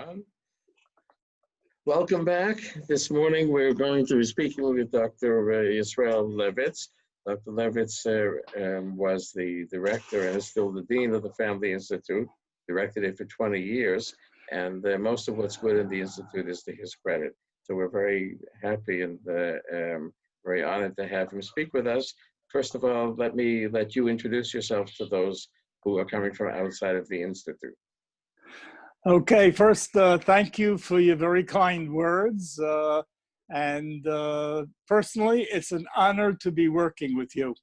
one. Welcome back. This morning we're going to be speaking with Dr. Israel Levitz. Dr. Levitz was the director and is still the dean of the Family Institute, directed it for 20 years, and most of what's good in the Institute is to his credit. So we're very happy and very honored to have him speak with us. First of all, let you introduce yourself to those who are coming from outside of the Institute. Okay, first, thank you for your very kind words. Personally, it's an honor to be working with you.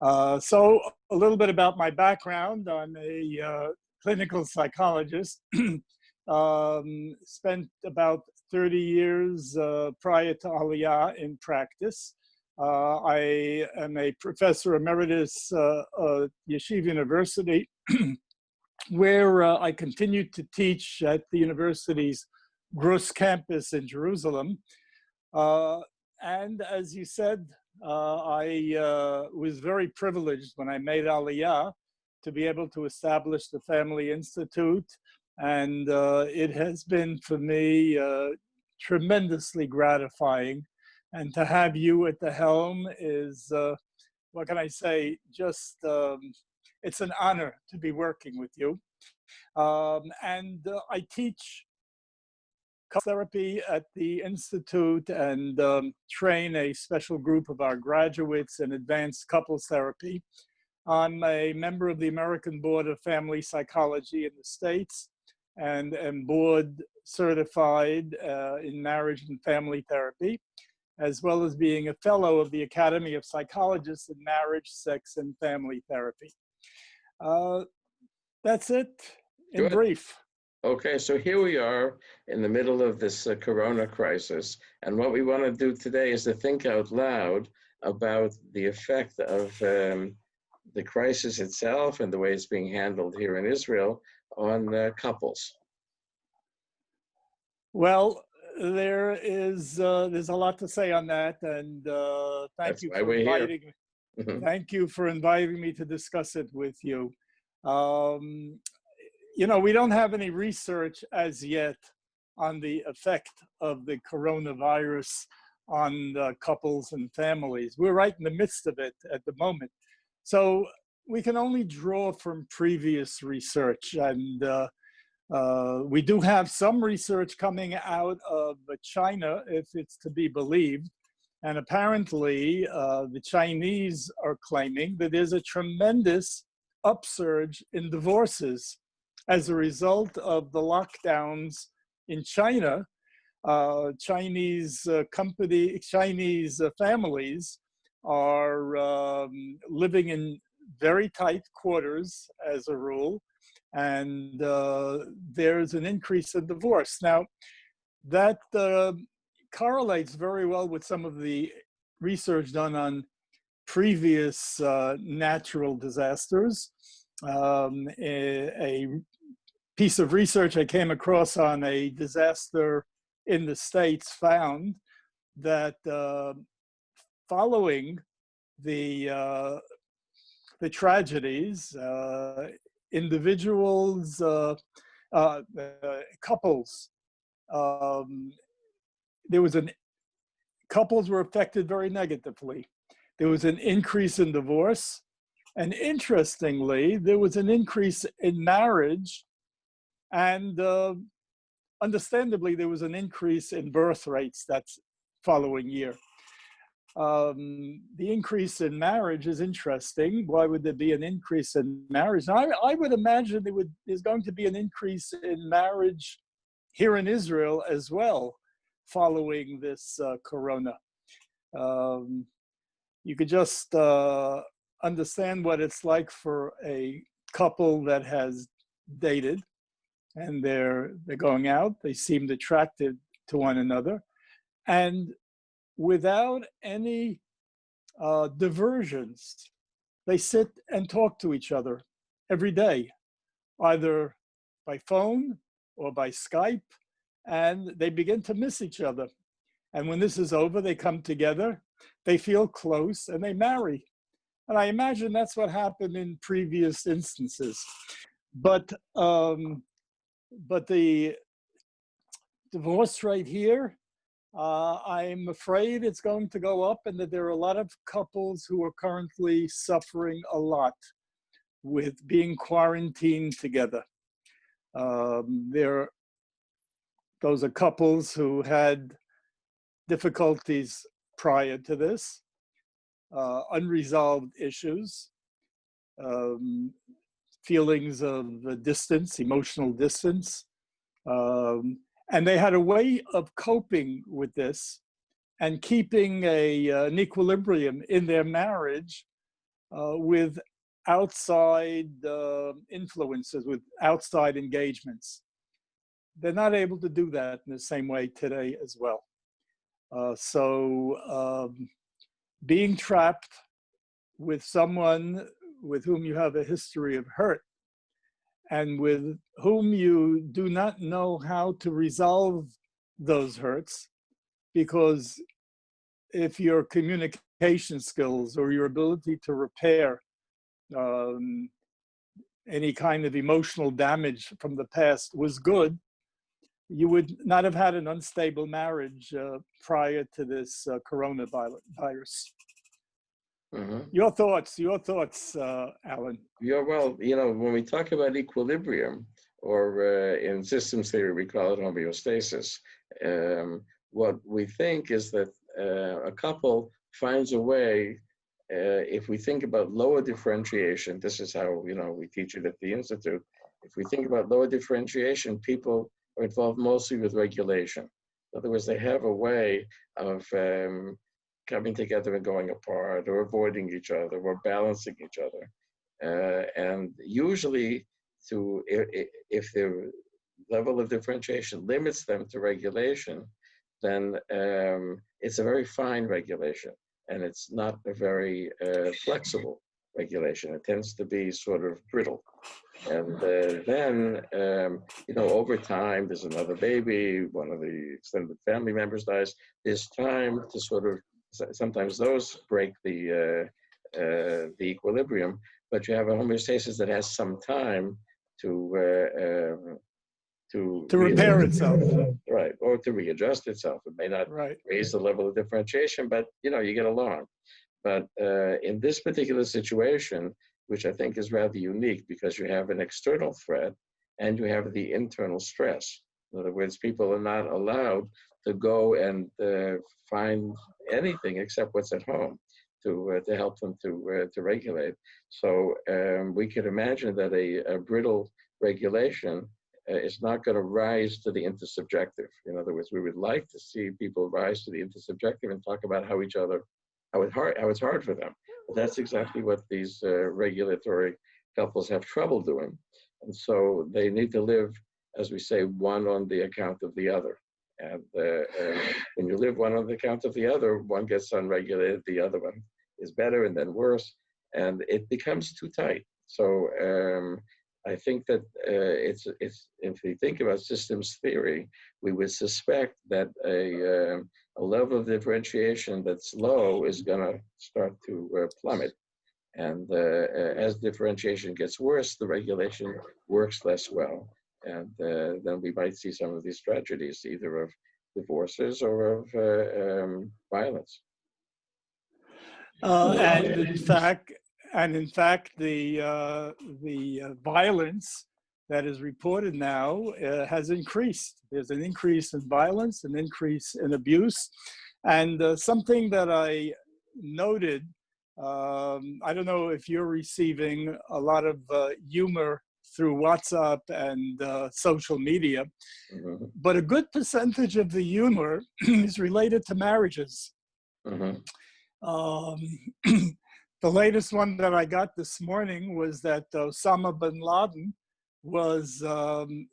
So a little bit about my background. I'm a clinical psychologist. Spent about 30 years prior to Aliyah in practice. I am a professor emeritus at Yeshiva University, where I continued to teach at the university's Grus campus in Jerusalem. And as you said, I was very privileged when I made Aliyah to be able to establish the Family Institute. And it has been for me tremendously gratifying. And to have you at the helm is, what can I say, just it's an honor to be working with you. I teach therapy at the Institute and train a special group of our graduates in advanced couples therapy. I'm a member of the American Board of Family Psychology in the States and am board certified in marriage and family therapy, as well as being a fellow of the Academy of Psychologists in Marriage, Sex, and Family Therapy. That's it in brief. Okay, so here we are in the middle of this corona crisis, and what we want to do today is to think out loud about the effect of the crisis itself and the way it's being handled here in Israel on couples. Well, there's a lot to say on that, and thank you for inviting me. Thank you for inviting me to discuss it with you. You know, we don't have any research as yet on the effect of the coronavirus on couples and families. We're right in the midst of it at the moment. So we can only draw from previous research. And we do have some research coming out of China, if it's to be believed. And apparently, the Chinese are claiming that there's a tremendous upsurge in divorces as a result of the lockdowns in China. Chinese families are living in very tight quarters as a rule, and there's an increase in divorce. Now, that correlates very well with some of the research done on previous natural disasters. A piece of research I came across on a disaster in the States found that following the tragedies, individuals, couples, couples were affected very negatively. There was an increase in divorce, and interestingly, there was an increase in marriage, and understandably, there was an increase in birth rates that following year. The increase in marriage is interesting. Why would there be an increase in marriage? Now, I would imagine there's going to be an increase in marriage here in Israel as well following this corona. You could just understand what it's like for a couple that has dated and they're going out, they seemed attracted to one another, and without any diversions, they sit and talk to each other every day, either by phone or by Skype, and they begin to miss each other. And when this is over, they come together, they feel close, and they marry. And I imagine that's what happened in previous instances. But the divorce rate here, I'm afraid it's going to go up, and that there are a lot of couples who are currently suffering a lot with being quarantined together. Those are couples who had difficulties prior to this, unresolved issues, feelings of distance, emotional distance. And they had a way of coping with this and keeping an equilibrium in their marriage with outside influences, with outside engagements. They're not able to do that in the same way today as well. So being trapped with someone with whom you have a history of hurt and with whom you do not know how to resolve those hurts, because if your communication skills or your ability to repair any kind of emotional damage from the past was good, you would not have had an unstable marriage prior to this coronavirus. Mm-hmm. Your thoughts, Alan. Yeah, well, when we talk about equilibrium, or in systems theory, we call it homeostasis, what we think is that a couple finds a way, if we think about lower differentiation, this is how, we teach it at the Institute. If we think about lower differentiation, people are involved mostly with regulation. In other words, they have a way of coming together and going apart, or avoiding each other, or balancing each other. And usually, if their level of differentiation limits them to regulation, then it's a very fine regulation, and it's not a very flexible regulation. It tends to be sort of brittle. And then, over time, there's another baby, one of the extended family members dies. There's time to sort of, sometimes those break the equilibrium, but you have a homeostasis that has some time to repair itself, right, or to readjust itself. It may not raise the level of differentiation, but you get along. But in this particular situation, which I think is rather unique, because you have an external threat and you have the internal stress. In other words, people are not allowed to go and find anything except what's at home to help them to regulate. So we can imagine that a brittle regulation is not going to rise to the intersubjective. In other words, we would like to see people rise to the intersubjective and talk about how it's hard for them. But that's exactly what these regulatory couples have trouble doing. And so they need to live, as we say, one on the account of the other. And when you live one on the account of the other, one gets unregulated, the other one is better, and then worse, and it becomes too tight. So I think that it's if we think about systems theory, we would suspect that a level of differentiation that's low is going to start to plummet. And as differentiation gets worse, the regulation works less well. And then we might see some of these tragedies, either of divorces or of violence. And in fact, the violence that is reported now has increased. There's an increase in violence, an increase in abuse, and something that I noted. I don't know if you're receiving a lot of humor through WhatsApp and social media, but a good percentage of the humor is related to marriages. The latest one that I got this morning was that Osama bin Laden was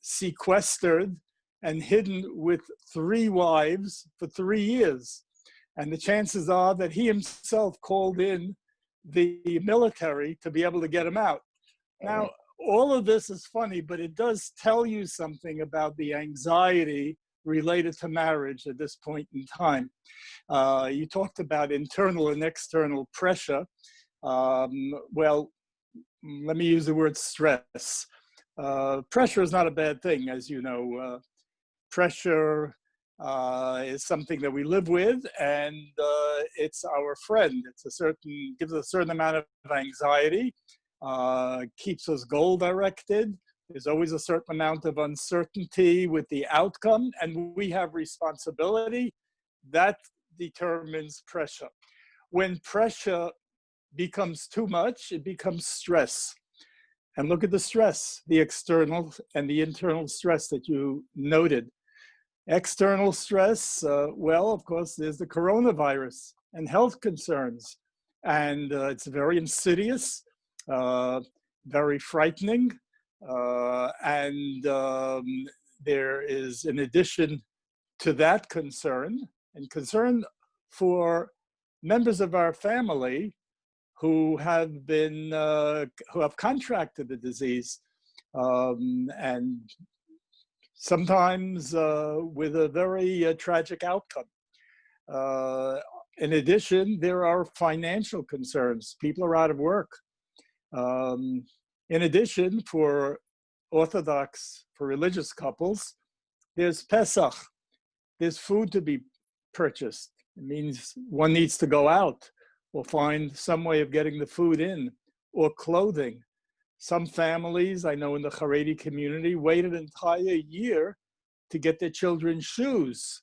sequestered and hidden with 3 wives for 3 years. And the chances are that he himself called in the military to be able to get him out. Now, all of this is funny, but it does tell you something about the anxiety related to marriage at this point in time. You talked about internal and external pressure. Well, let me use the word stress. Pressure is not a bad thing, as you know. pressure is something that we live with, and it's our friend. Gives us a certain amount of anxiety, keeps us goal-directed. There's always a certain amount of uncertainty with the outcome, and we have responsibility. That determines pressure. When pressure becomes too much, it becomes stress. And look at the stress, the external and the internal stress that you noted. External stress, well, of course, there's the coronavirus and health concerns. And it's very insidious, very frightening. There is, in addition to that concern, and concern for members of our family who have contracted the disease, and sometimes with a very tragic outcome. In addition, there are financial concerns. People are out of work. In addition, for religious couples, there's Pesach. There's food to be purchased. It means one needs to go out or find some way of getting the food in, or clothing. Some families, I know in the Haredi community, wait an entire year to get their children shoes.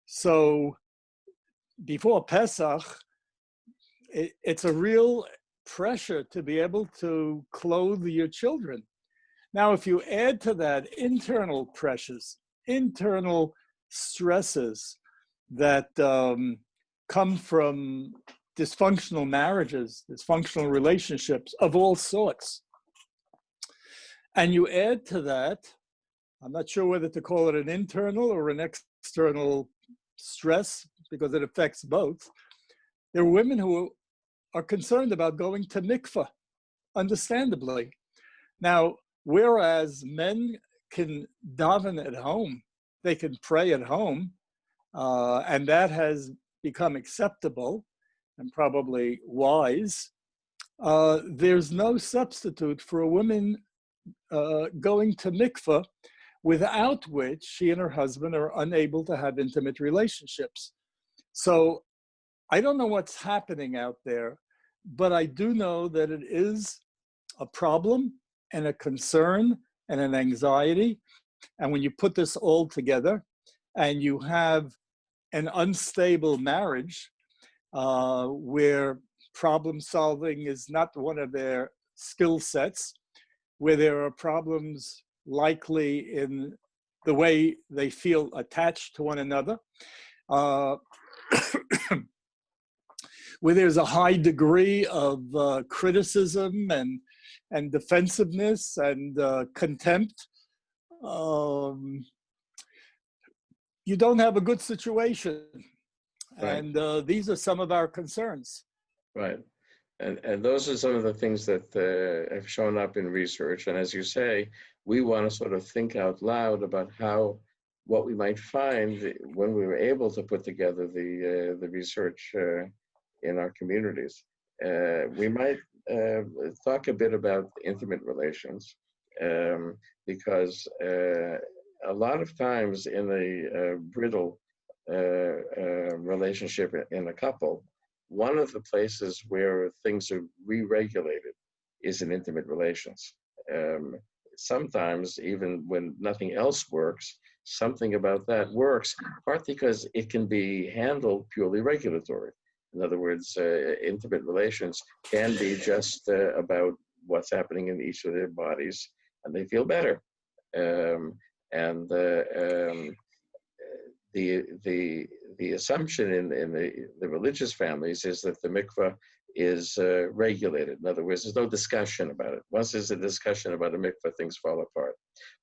So before Pesach, it's a real pressure to be able to clothe your children. Now, if you add to that internal pressures, internal stresses that come from dysfunctional marriages, dysfunctional relationships of all sorts, and you add to that, I'm not sure whether to call it an internal or an external stress, because it affects both. There are women who are concerned about going to mikveh, understandably. Now, whereas men can daven at home, they can pray at home, and that has become acceptable and probably wise, there's no substitute for a woman going to mikveh, without which she and her husband are unable to have intimate relationships. So I don't know what's happening out there, but I do know that it is a problem and a concern and an anxiety. And when you put this all together and you have an unstable marriage where problem solving is not one of their skill sets, where there are problems likely in the way they feel attached to one another, where there's a high degree of criticism and defensiveness and contempt, you don't have a good situation. Right. And these are some of our concerns. Right. And those are some of the things that have shown up in research. And as you say, we want to sort of think out loud about what we might find when we were able to put together the research in our communities. We might talk a bit about intimate relations, because a lot of times in a brittle relationship in a couple, one of the places where things are re-regulated is in intimate relations. Sometimes, even when nothing else works, something about that works, partly because it can be handled purely regulatory. In other words, intimate relations can be just about what's happening in each of their bodies, and they feel better. The assumption in the religious families is that the mikveh is regulated. In other words, there's no discussion about it. Once there's a discussion about a mikveh, things fall apart.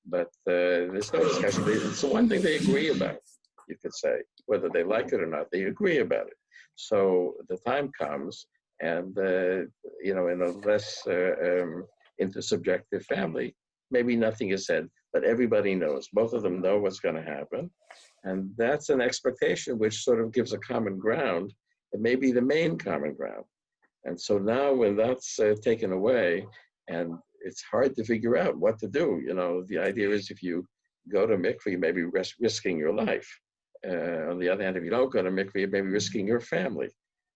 But there's no discussion. It's the one thing they agree about, you could say. Whether they like it or not, they agree about it. So the time comes, and in a less intersubjective family, maybe nothing is said, but everybody knows. Both of them know what's going to happen. And that's an expectation which sort of gives a common ground, and maybe the main common ground. And so now when that's taken away, and it's hard to figure out what to do, the idea is if you go to mikveh, you may be risking your life. On the other hand, if you don't go to mikveh, you may be risking your family.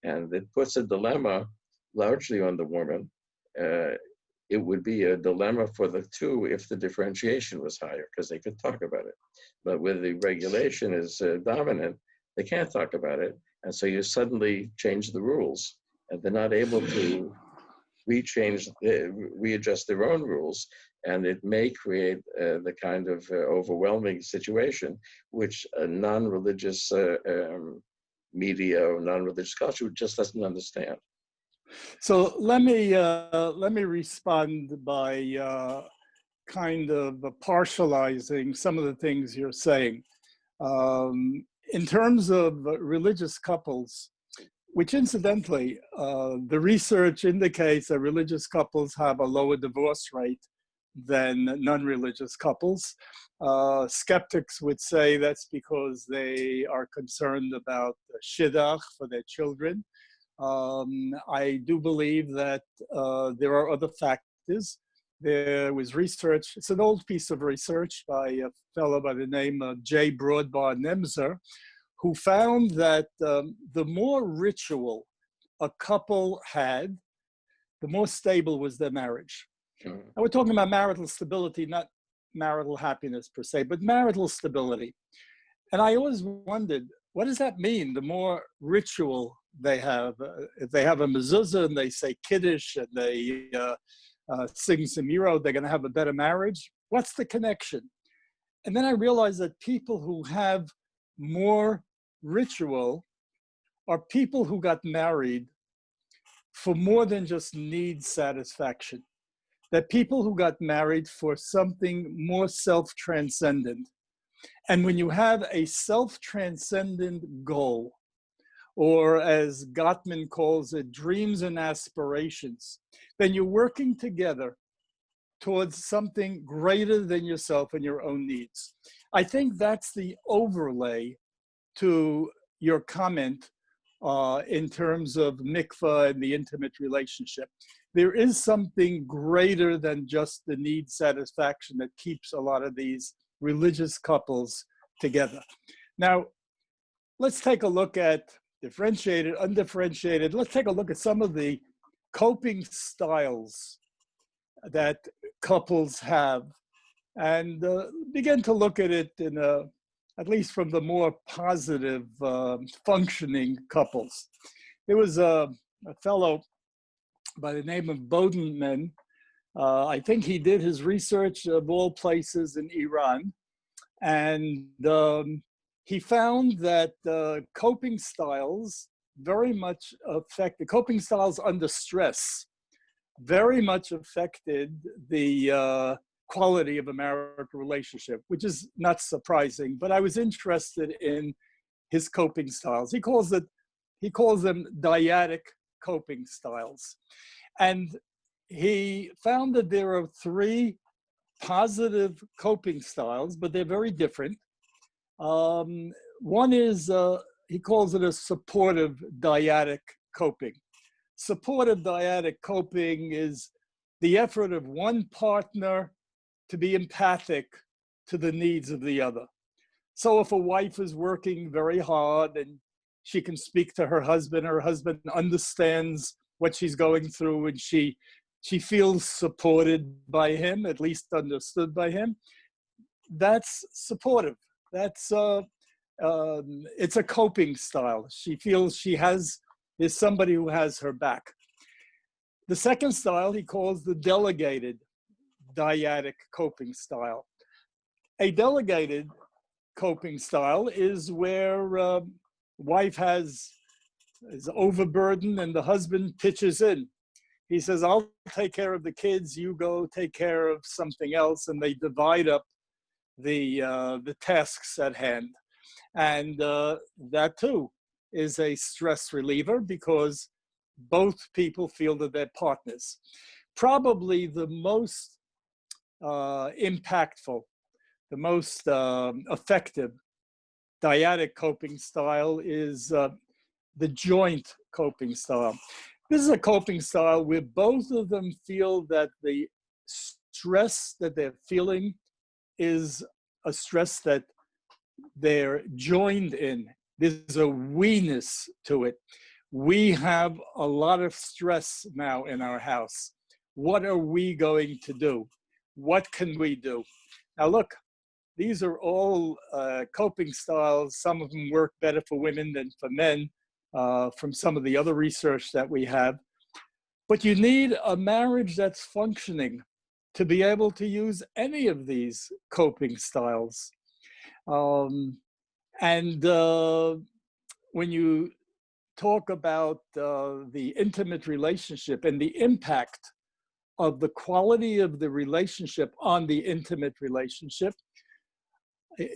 And it puts a dilemma largely on the woman. It would be a dilemma for the two if the differentiation was higher, because they could talk about it. But where the regulation is dominant, they can't talk about it. And so you suddenly change the rules, and they're not able to readjust their own rules. And it may create the kind of overwhelming situation which a non-religious media or non-religious culture just doesn't understand. So let me respond by kind of partializing some of the things you're saying. In terms of religious couples, which incidentally, the research indicates that religious couples have a lower divorce rate than non-religious couples. Skeptics would say that's because they are concerned about shidduch for their children. I do believe that there are other factors. There was research, it's an old piece of research by a fellow by the name of J. Broadbar Nemser, who found that the more ritual a couple had, the more stable was their marriage. And we're talking about marital stability, not marital happiness per se, but marital stability. And I always wondered, what does that mean? The more ritual they have, if they have a mezuzah and they say Kiddush and they sing Zemiro, they're going to have a better marriage. What's the connection? And then I realized that people who have more ritual are people who got married for more than just need satisfaction. That people who got married for something more self-transcendent. And when you have a self-transcendent goal, or as Gottman calls it, dreams and aspirations, then you're working together towards something greater than yourself and your own needs. I think that's the overlay to your comment in terms of mikvah and the intimate relationship. There is something greater than just the need satisfaction that keeps a lot of these religious couples together. Now, let's take a look at differentiated, undifferentiated. Let's take a look at some of the coping styles that couples have and begin to look at it in at least from the more positive functioning couples. There was a fellow by the name of Bodenman. I think he did his research of all places in Iran. And he found that coping styles very much affected, coping styles under stress very much affected the quality of a marital relationship, which is not surprising, but I was interested in his coping styles. He calls them dyadic coping styles. And he found that there are 3 positive coping styles, but they're very different. One is, he calls it a supportive dyadic coping. Supportive dyadic coping is the effort of one partner to be empathic to the needs of the other. So if a wife is working very hard and she can speak to her husband understands what she's going through and she feels supported by him, at least understood by him, that's supportive. That's it's a coping style. She feels is somebody who has her back. The second style he calls the delegated dyadic coping style. A delegated coping style is where wife is overburdened and the husband pitches in. He says, I'll take care of the kids, you go take care of something else, and they divide up the tasks at hand. And that too is a stress reliever because both people feel that they're partners. Probably the most impactful, the most effective dyadic coping style is the joint coping style. This is a coping style where both of them feel that the stress that they're feeling is a stress that they're joined in. There's a we-ness to it. We have a lot of stress now in our house. What are we going to do? What can we do? Now look, these are all coping styles. Some of them work better for women than for men, from some of the other research that we have. But you need a marriage that's functioning to be able to use any of these coping styles. When you talk about the intimate relationship and the impact of the quality of the relationship on the intimate relationship,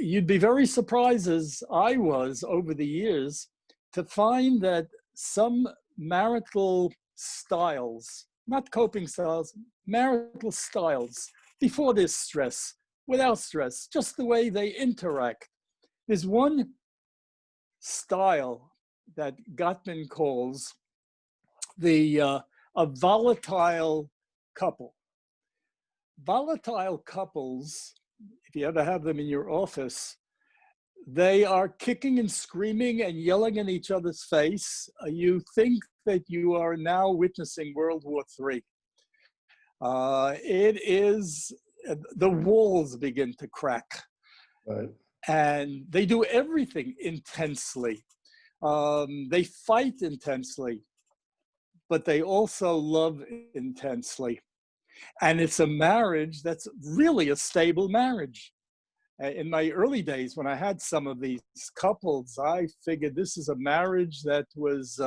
you'd be very surprised, as I was over the years, to find that some marital styles, not coping styles, marital styles, before this stress, without stress, just the way they interact. There's one style that Gottman calls a volatile couple. Volatile couples, if you ever have them in your office, they are kicking and screaming and yelling in each other's face. You think that you are now witnessing World War III. It is, the walls begin to crack. Right. And they do everything intensely. They fight intensely, but they also love intensely. And it's a marriage that's really a stable marriage. In my early days, when I had some of these couples, I figured this is a marriage that was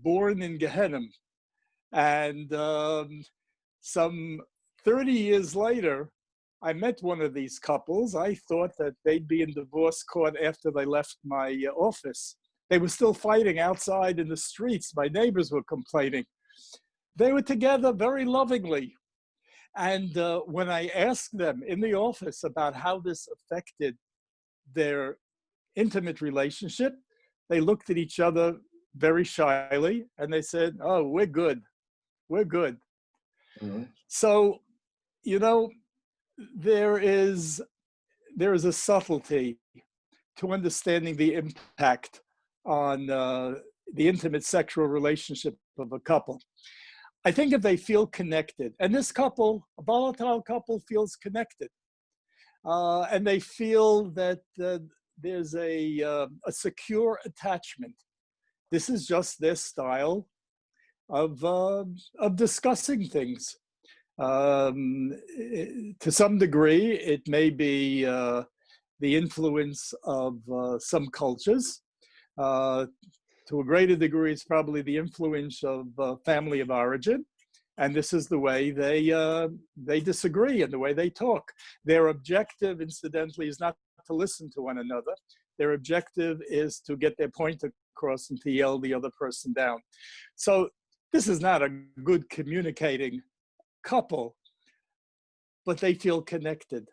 born in Gehenna. And some 30 years later, I met one of these couples. I thought that they'd be in divorce court after they left my office. They were still fighting outside in the streets. My neighbors were complaining. They were together very lovingly. And when I asked them in the office about how this affected their intimate relationship, they looked at each other very shyly and they said, "Oh, we're good. We're good." Mm-hmm. So, you know, there is a subtlety to understanding the impact on the intimate sexual relationship of a couple. I think if they feel connected, and this couple, a volatile couple, feels connected, and they feel that there's a secure attachment. This is just their style of discussing things. To some degree, it may be the influence of some cultures. To a greater degree, it's probably the influence of family of origin. And this is the way they disagree and the way they talk. Their objective, incidentally, is not to listen to one another. Their objective is to get their point across and to yell the other person down. So this is not a good communicating couple, but they feel connected.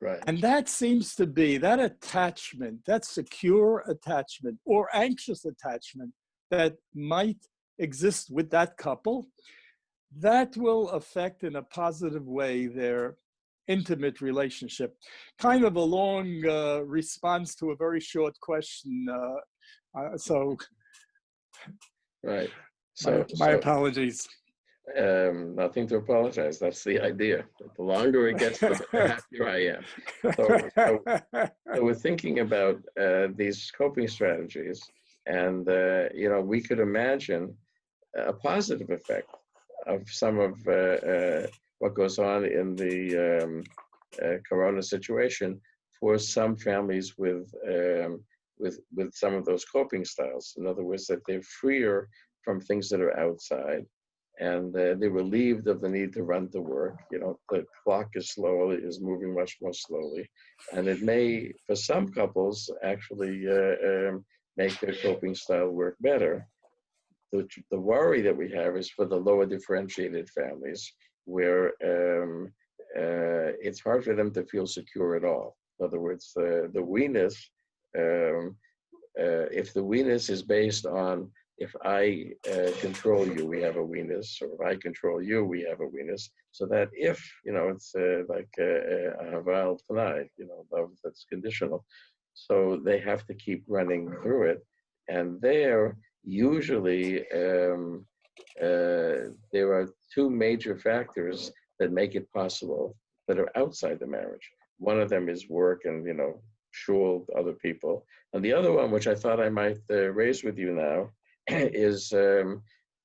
Right. And that seems to be that attachment, that secure attachment or anxious attachment that might exist with that couple, that will affect in a positive way their intimate relationship. Kind of a long response to a very short question. Right. My apologies. Nothing to apologize. That's the idea. The longer it gets, the happier I am. So we're thinking about these coping strategies, and we could imagine a positive effect of some of what goes on in the Corona situation for some families with some of those coping styles. In other words, that they're freer from things that are outside. And they're relieved of the need to run to work. The clock is moving much more slowly. And it may, for some couples, actually make their coping style work better. The worry that we have is for the lower differentiated families, where it's hard for them to feel secure at all. In other words, the we-ness, if the we-ness is based on if I control you, we have a weenus, or if I control you, we have a weenus. So that if, it's like a haval tanai, love that's conditional. So they have to keep running through it. And there, usually, there are two major factors that make it possible that are outside the marriage. One of them is work and, shul, other people. And the other one, which I thought I might raise with you now, is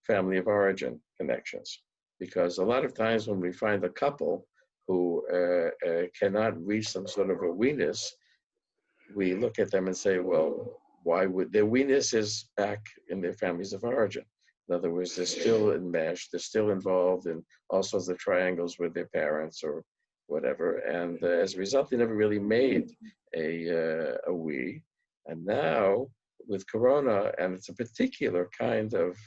family of origin connections. Because a lot of times when we find a couple who cannot reach some sort of a weenus, we look at them and say, well, why would their weenus is back in their families of origin? In other words, they're still enmeshed, they're still involved in all sorts of triangles with their parents or whatever. And as a result, they never really made a we. And now with Corona, and it's a particular kind of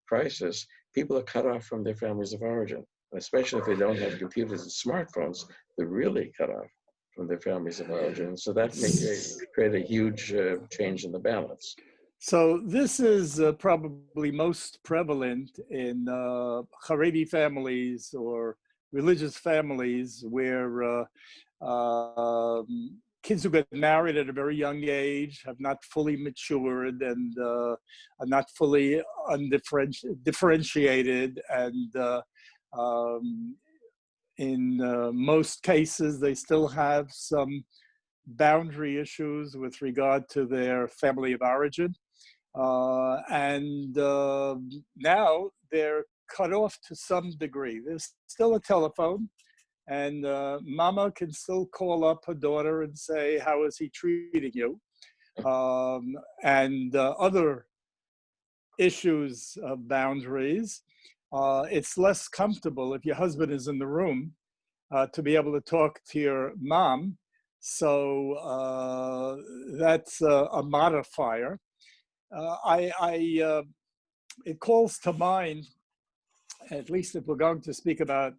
crisis, people are cut off from their families of origin. And especially if they don't have computers and smartphones, they're really cut off from their families of origin. So that may create a huge change in the balance. So this is probably most prevalent in Haredi families or religious families where kids who get married at a very young age have not fully matured and are not fully differentiated, and in most cases they still have some boundary issues with regard to their family of origin. And now they're cut off to some degree. There's still a telephone, and mama can still call up her daughter and say, how is he treating you? And other issues of boundaries. It's less comfortable if your husband is in the room to be able to talk to your mom. So that's a modifier. It calls to mind, at least if we're going to speak about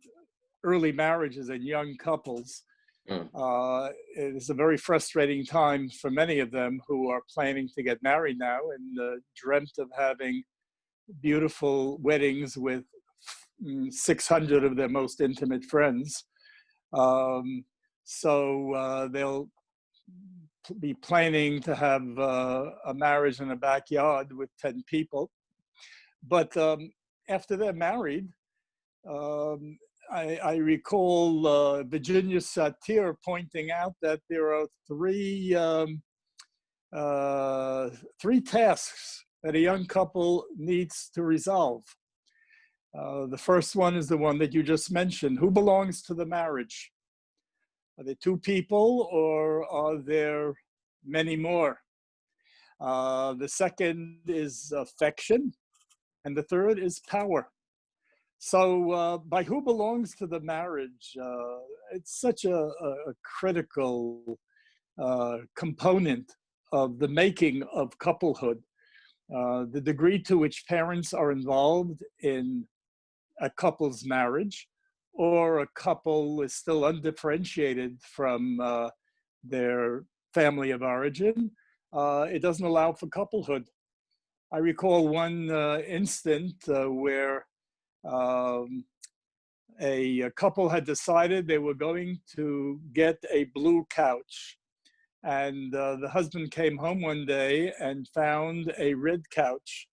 early marriages and young couples, it is a very frustrating time for many of them who are planning to get married now and dreamt of having beautiful weddings with 600 of their most intimate friends. So they'll be planning to have a marriage in a backyard with 10 people. But after they're married, I recall Virginia Satir pointing out that there are three tasks that a young couple needs to resolve. The first one is the one that you just mentioned. Who belongs to the marriage? Are there two people, or are there many more? The second is affection, and the third is power. So by who belongs to the marriage, it's such a critical component of the making of couplehood. The degree to which parents are involved in a couple's marriage, or a couple is still undifferentiated from their family of origin, it doesn't allow for couplehood. I recall one instant where a couple had decided they were going to get a blue couch. And the husband came home one day and found a red couch.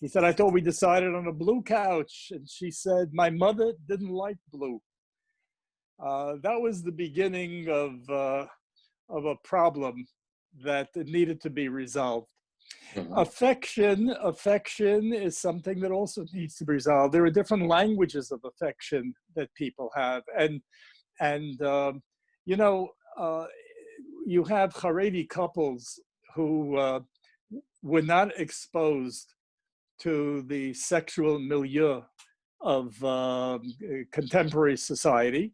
He said, I thought we decided on a blue couch. And she said, my mother didn't like blue. That was the beginning of a problem that needed to be resolved. Mm-hmm. Affection is something that also needs to be resolved. There are different languages of affection that people have. And you have Haredi couples who were not exposed to the sexual milieu of contemporary society,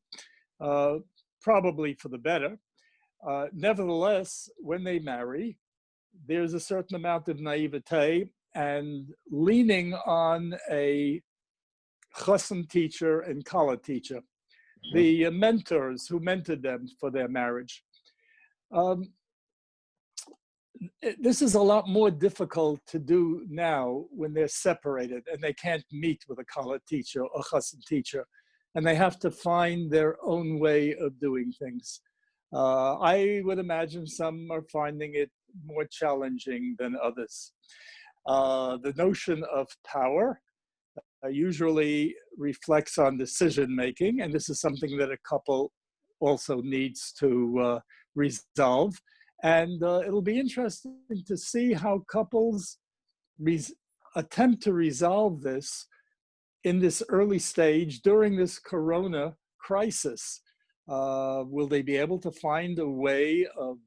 probably for the better. Nevertheless, when they marry, there's a certain amount of naivete and leaning on a chassan teacher and kala teacher, the mentors who mentored them for their marriage. this is a lot more difficult to do now when they're separated and they can't meet with a college teacher or chassid teacher, and they have to find their own way of doing things. I would imagine some are finding it more challenging than others. The notion of power usually reflects on decision making, and this is something that a couple also needs to resolve. And it'll be interesting to see how couples attempt to resolve this in this early stage during this corona crisis. Will they be able to find a way of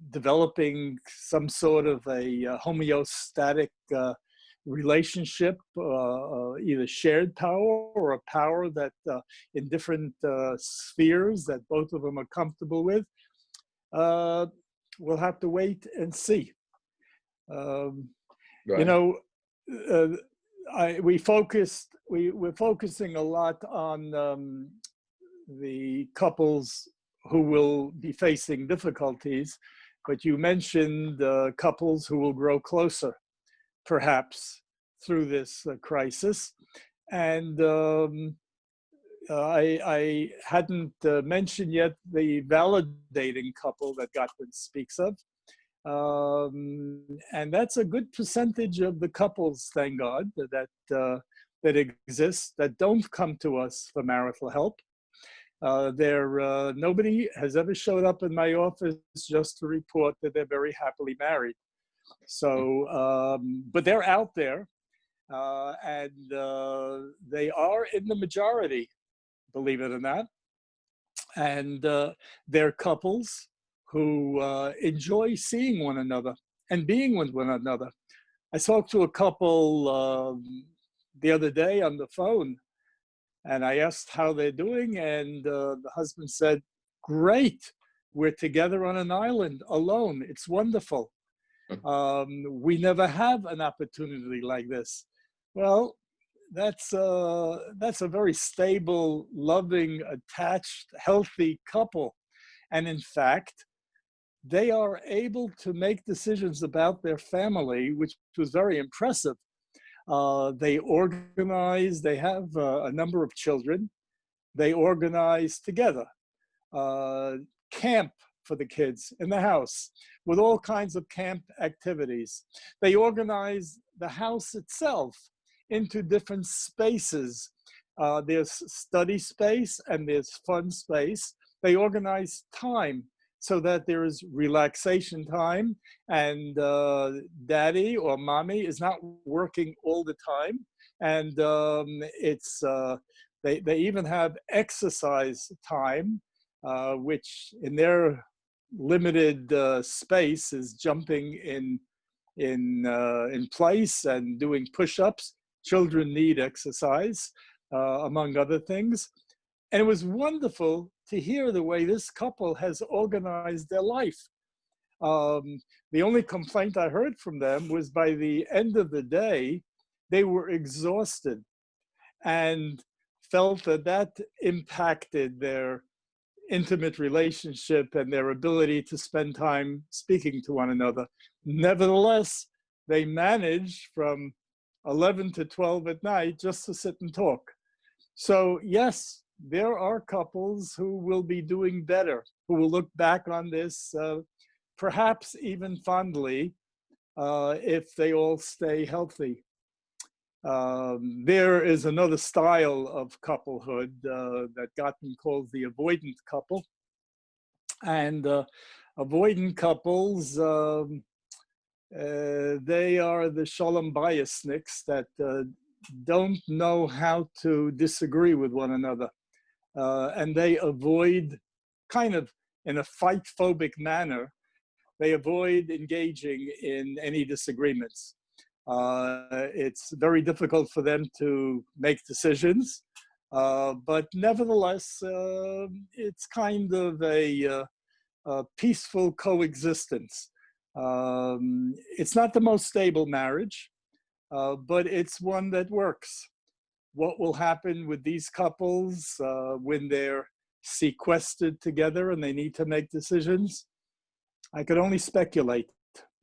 developing some sort of a homeostatic relationship, either shared power or a power that in different spheres that both of them are comfortable with? We'll have to wait and see. Right. You know, we're focusing a lot on the couples who will be facing difficulties, but you mentioned couples who will grow closer, perhaps through this crisis. And I hadn't mentioned yet the validating couple that Gottman speaks of. And that's a good percentage of the couples, thank God, that exist, that don't come to us for marital help. Nobody has ever showed up in my office just to report that they're very happily married. So, but they're out there, and they are in the majority, believe it or not. And they're couples who enjoy seeing one another and being with one another. I talked to a couple the other day on the phone, and I asked how they're doing, and the husband said, "Great, we're together on an island alone. It's wonderful. We never have an opportunity like this." Well, that's a very stable, loving, attached, healthy couple. And in fact, they are able to make decisions about their family, which was very impressive. They organize, they have a number of children. They organize together, camp for the kids in the house with all kinds of camp activities. They organize the house itself into different spaces. There's study space and there's fun space. They organize time so that there is relaxation time, and daddy or mommy is not working all the time. And they even have exercise time, which in their limited space is jumping in place and doing push-ups. Children need exercise, among other things. And it was wonderful to hear the way this couple has organized their life. The only complaint I heard from them was by the end of the day, they were exhausted and felt that impacted their intimate relationship and their ability to spend time speaking to one another. Nevertheless, they managed from 11 to 12 at night just to sit and talk. So yes, there are couples who will be doing better, who will look back on this perhaps even fondly if they all stay healthy. There is another style of couplehood that Gottman calls the avoidant couple. And avoidant couples, they are the shalom bayisniks that don't know how to disagree with one another. And they avoid, kind of in a fight-phobic manner, they avoid engaging in any disagreements. It's very difficult for them to make decisions, but nevertheless, it's kind of a peaceful coexistence. It's not the most stable marriage, but it's one that works. What will happen with these couples when they're sequestered together and they need to make decisions? I could only speculate,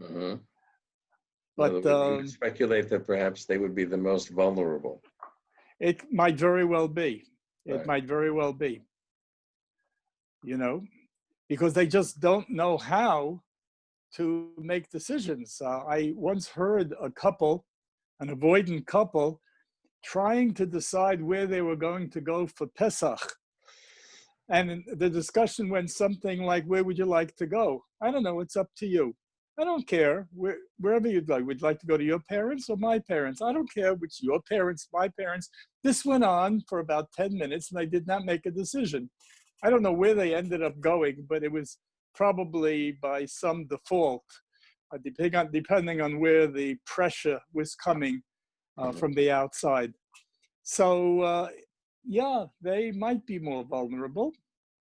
Mhm. In other but words, you would speculate that perhaps they would be the most vulnerable. it might very well be. It Right. might very well be, you know, because they just don't know how to make decisions. I once heard a couple, an avoidant couple, trying to decide where they were going to go for Pesach. And the discussion went something like, where would you like to go? I don't know, it's up to you. I don't care, wherever you'd like. Would you like to go to your parents or my parents? I don't care which your parents, my parents. This went on for about 10 minutes and they did not make a decision. I don't know where they ended up going, but it was probably by some default, depending on where the pressure was coming Mhm. from the outside. So, yeah, they might be more vulnerable.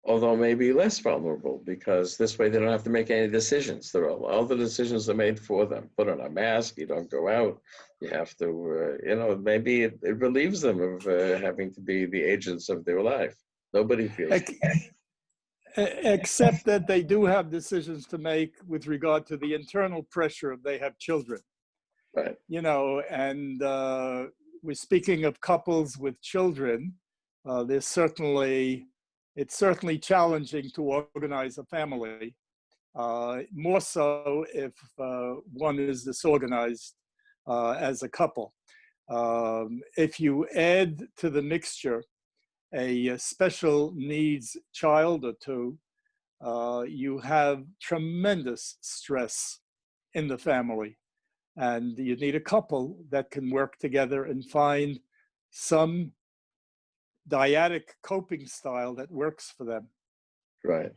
Although maybe less vulnerable, because this way they don't have to make any decisions. All the decisions are made for them. Put on a mask, you don't go out. You have to, maybe it relieves them of having to be the agents of their life. Nobody feels. Except that they do have decisions to make with regard to the internal pressure if they have children. Right. And we're speaking of couples with children. It's certainly challenging to organize a family, more so if one is disorganized as a couple. If you add to the mixture a special needs child or two, you have tremendous stress in the family. And you need a couple that can work together and find some dyadic coping style that works for them. Right.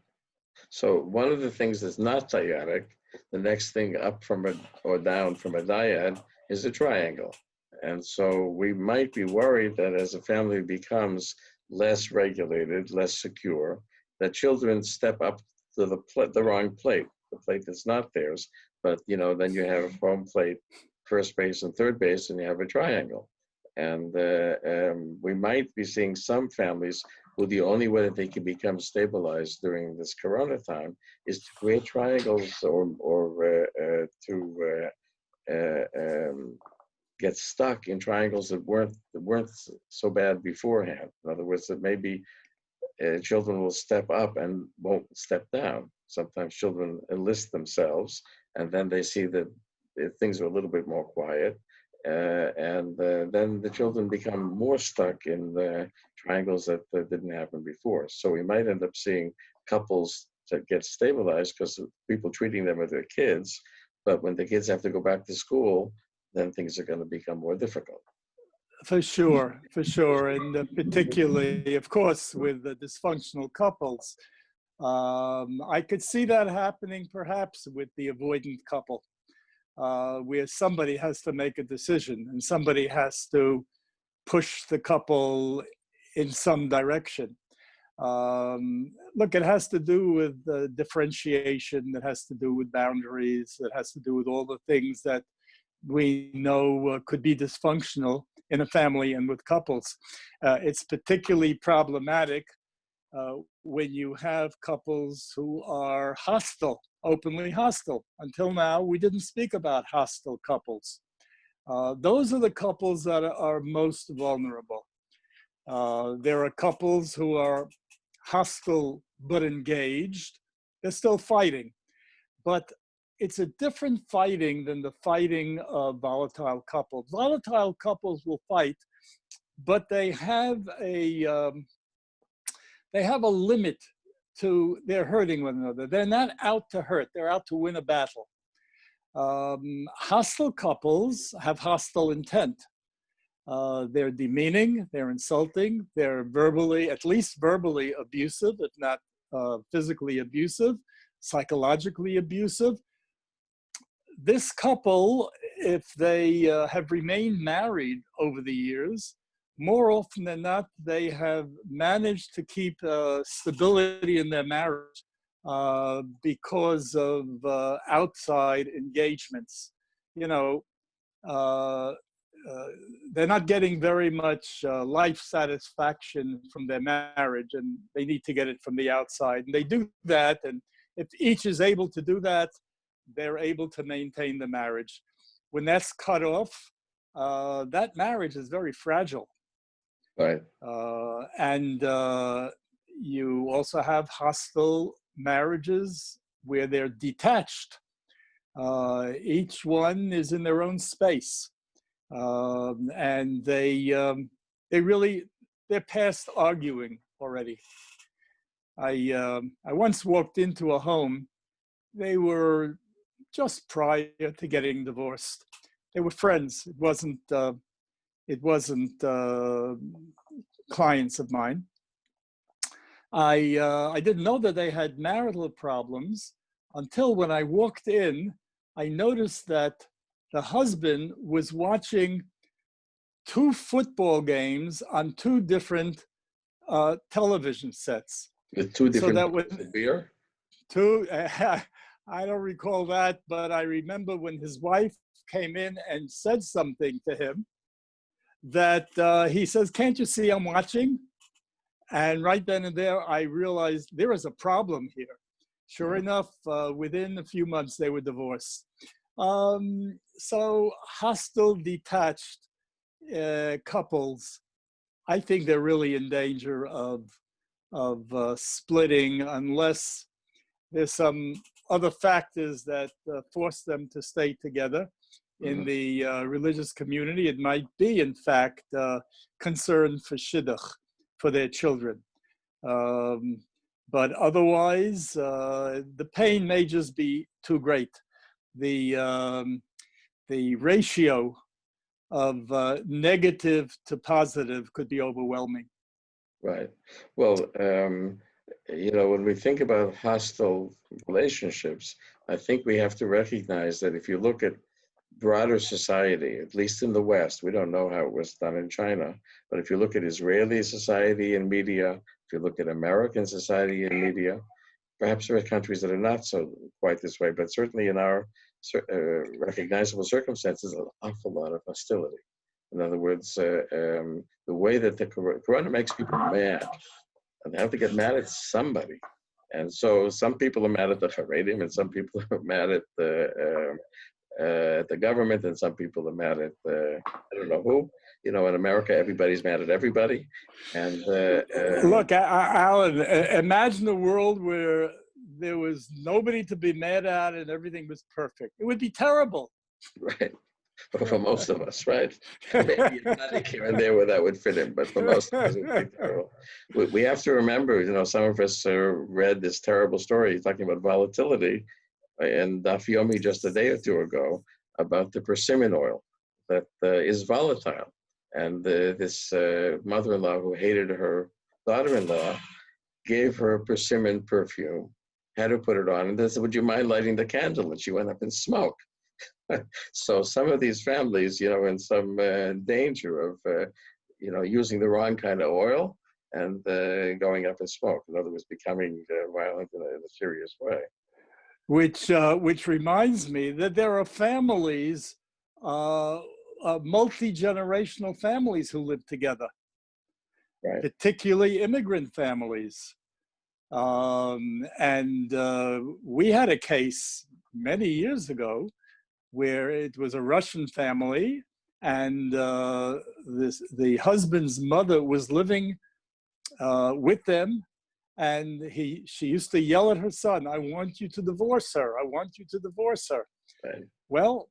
So one of the things that's not dyadic, the next thing up from or down from a dyad is a triangle. And so we might be worried that as a family becomes less regulated, less secure, that children step up to the wrong plate, the plate that's not theirs. But then you have home plate, first base, and third base, and you have a triangle. And we might be seeing some families who the only way that they can become stabilized during this Corona time is to create triangles or to get stuck in triangles that weren't so bad beforehand. In other words, that maybe children will step up and won't step down. Sometimes children enlist themselves, and then they see that things are a little bit more quiet, and then the children become more stuck in the triangles that didn't happen before. So we might end up seeing couples that get stabilized because of people treating them as their kids, but when the kids have to go back to school, then things are going to become more difficult. For sure, for sure. And particularly, of course, with the dysfunctional couples. I could see that happening perhaps with the avoidant couple, where somebody has to make a decision and somebody has to push the couple in some direction. Look, it has to do with differentiation, it has to do with boundaries, it has to do with all the things that we know could be dysfunctional in a family and with couples. It's particularly problematic when you have couples who are hostile, openly hostile. Until now, we didn't speak about hostile couples. Those are the couples that are most vulnerable. There are couples who are hostile but engaged. They're still fighting, but it's a different fighting than the fighting of volatile couples. Volatile couples will fight, but they have a limit to their hurting one another. They're not out to hurt, they're out to win a battle. Hostile couples have hostile intent. They're demeaning, they're insulting, they're at least verbally abusive, if not physically abusive, psychologically abusive. This couple, if they have remained married over the years, more often than not, they have managed to keep stability in their marriage because of outside engagements. They're not getting very much life satisfaction from their marriage, and they need to get it from the outside. And they do that, and if each is able to do that, they're able to maintain the marriage. When that's cut off, that marriage is very fragile. Right. And you also have hostile marriages where they're detached. Each one is in their own space. And they're past arguing already. I once walked into a home. They were just prior to getting divorced. They were friends. It wasn't clients of mine. I didn't know that they had marital problems until when I walked in, I noticed that the husband was watching 2 football games on 2 different television sets. With 2 different so that bottles of beer? 2, I don't recall that, but I remember when his wife came in and said something to him that he says, "Can't you see I'm watching?" And right then and there, I realized there is a problem here. Sure enough, within a few months, they were divorced. So hostile, detached couples, I think they're really in danger of splitting unless there's some other factors that force them to stay together. In the religious community, it might be, in fact, concern for shidduch, for their children. But otherwise, the pain may just be too great. The ratio of negative to positive could be overwhelming. Right. Well, when we think about hostile relationships, I think we have to recognize that if you look at broader society, at least in the West, we don't know how it was done in China, but if you look at Israeli society and media, if you look at American society and media, perhaps there are countries that are not so quite this way, but certainly in our recognizable circumstances, an awful lot of hostility. In other words, the way that the corona makes people mad, and they have to get mad at somebody. And so some people are mad at the Haredim, and some people are mad at the government, and some people are mad at I don't know who. In America, everybody's mad at everybody. And look, Alan, imagine a world where there was nobody to be mad at and everything was perfect. It would be terrible. Right. For most of us, right? Maybe a here and there where that would fit in, but for most of us, it would be terrible. We have to remember, some of us read this terrible story talking about volatility in Daf Yomi just a day or 2 ago about the persimmon oil that is volatile. And this mother-in-law who hated her daughter-in-law gave her persimmon perfume, had her put it on, and they said, "Would you mind lighting the candle?" And she went up in smoke. So some of these families, in some danger of, using the wrong kind of oil and going up in smoke. In other words, becoming violent in a serious way. Which reminds me that there are families, multi-generational families who live together, right? Particularly immigrant families. And we had a case many years ago where it was a Russian family, and the husband's mother was living with them, and she used to yell at her son, "I want you to divorce her. I want you to divorce her." Right. Well,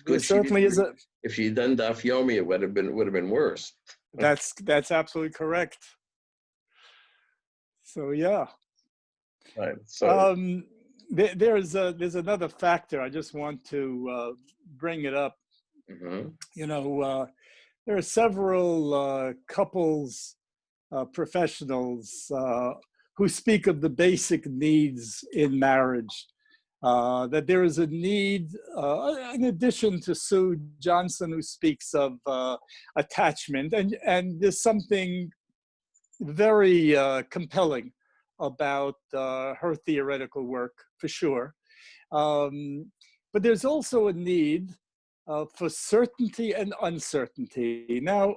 there certainly is a. If she'd done Daf Yomi, it would have been worse. That's absolutely correct. So yeah. Right. So. There's another factor. I just want to bring it up. There are several couples, professionals who speak of the basic needs in marriage. That there is a need, in addition to Sue Johnson, who speaks of attachment, and there's something very compelling about her theoretical work, for sure. But there's also a need for certainty and uncertainty. Now,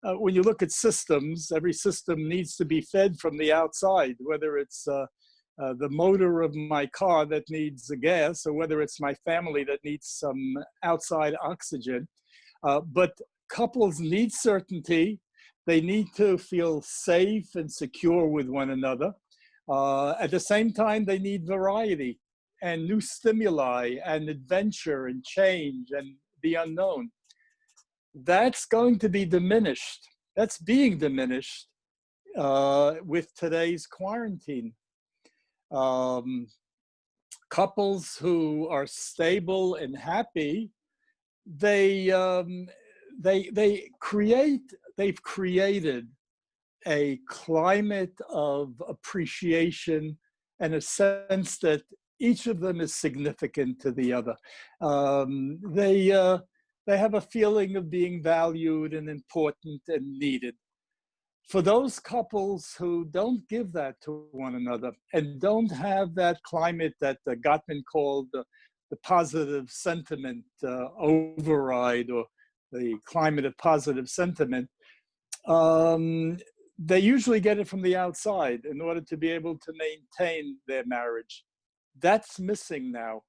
when you look at systems, every system needs to be fed from the outside, whether it's the motor of my car that needs the gas, or whether it's my family that needs some outside oxygen. But couples need certainty. They need to feel safe and secure with one another. At the same time, they need variety and new stimuli and adventure and change and the unknown. That's going to be diminished. That's being diminished with today's quarantine. Couples who are stable and happy, they've created a climate of appreciation and a sense that each of them is significant to the other. They have a feeling of being valued and important and needed. For those couples who don't give that to one another and don't have that climate that Gottman called the positive sentiment override, or the climate of positive sentiment, they usually get it from the outside in order to be able to maintain their marriage. That's missing now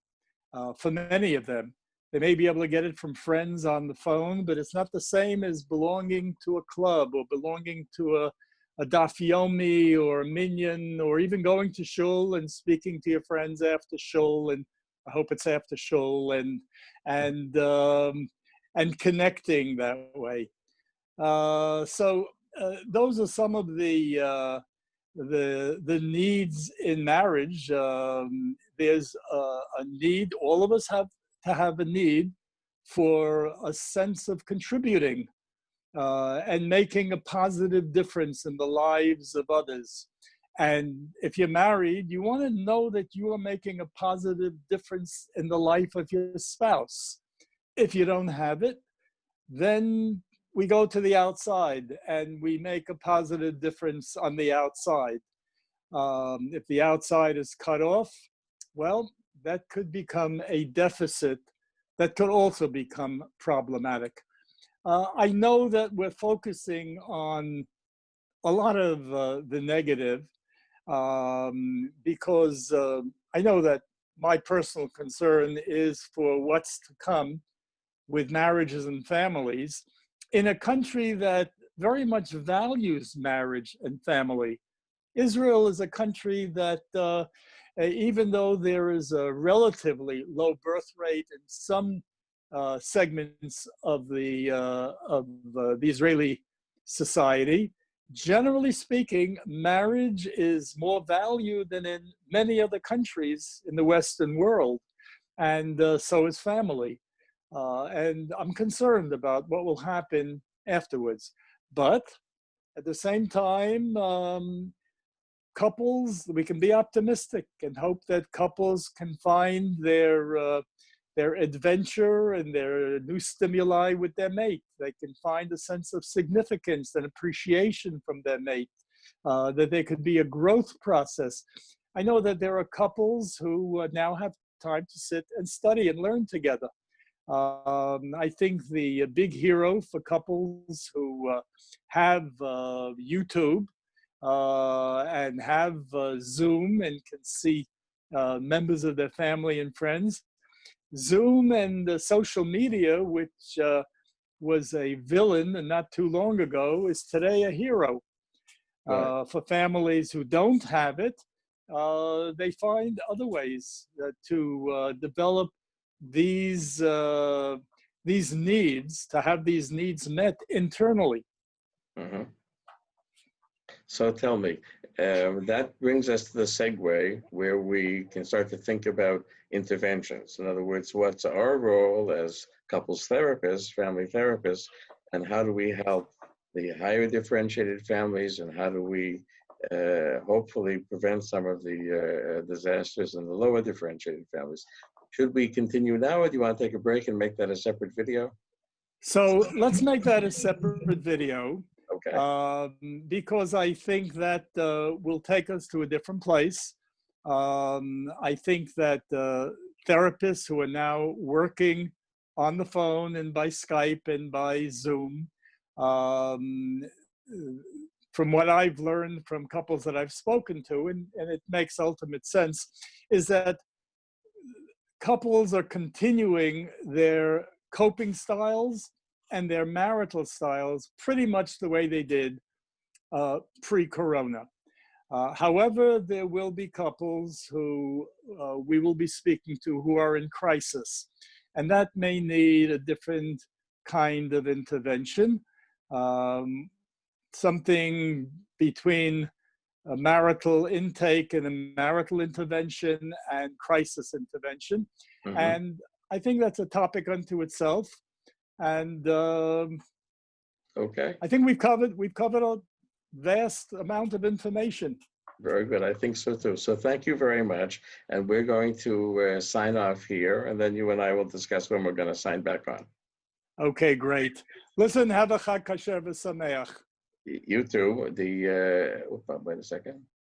for many of them. They may be able to get it from friends on the phone, but it's not the same as belonging to a club or belonging to a daf yomi or a minyan, or even going to shul and speaking to your friends after shul, and I hope it's after shul, and connecting that way. So those are some of the needs in marriage. There's a need. All of us have to have a need for a sense of contributing and making a positive difference in the lives of others. And if you're married, you want to know that you are making a positive difference in the life of your spouse. If you don't have it, then we go to the outside and we make a positive difference on the outside. If the outside is cut off, well, that could become a deficit that could also become problematic. I know that we're focusing on a lot of the negative because I know that my personal concern is for what's to come with marriages and families in a country that very much values marriage and family. Israel is a country that even though there is a relatively low birth rate in some segments of the Israeli society, generally speaking, marriage is more valued than in many other countries in the Western world, and so is family. And I'm concerned about what will happen afterwards. But at the same time, couples, we can be optimistic and hope that couples can find their adventure and their new stimuli with their mate. They can find a sense of significance and appreciation from their mate, that there could be a growth process. I know that there are couples who now have time to sit and study and learn together. I think the big hero for couples who have YouTube and have Zoom and can see members of their family and friends. Zoom and social media, which was a villain and not too long ago, is today a hero. Right. For families who don't have it, they find other ways to develop these needs, to have these needs met internally. Mm-hmm. So tell me, that brings us to the segue where we can start to think about interventions. In other words, what's our role as couples therapists, family therapists, and how do we help the higher differentiated families, and how do we hopefully prevent some of the disasters in the lower differentiated families? Should we continue now, or do you want to take a break and make that a separate video? So let's make that a separate video. Okay. Because I think that will take us to a different place. I think that therapists who are now working on the phone and by Skype and by Zoom, from what I've learned from couples that I've spoken to, and it makes ultimate sense, is that couples are continuing their coping styles and their marital styles pretty much the way they did pre-corona. However, there will be couples who we will be speaking to who are in crisis, and that may need a different kind of intervention, something between a marital intake and a marital intervention and crisis intervention. Mhm. And I think that's a topic unto itself. And Okay, I think we've covered a vast amount of information. very good. I think so too. So thank you very much. And we're going to sign off here, and then you and I will discuss when we're going to sign back on. Okay, great. Listen, have a Chag Kasher v'Sameach. You too. Wait a second.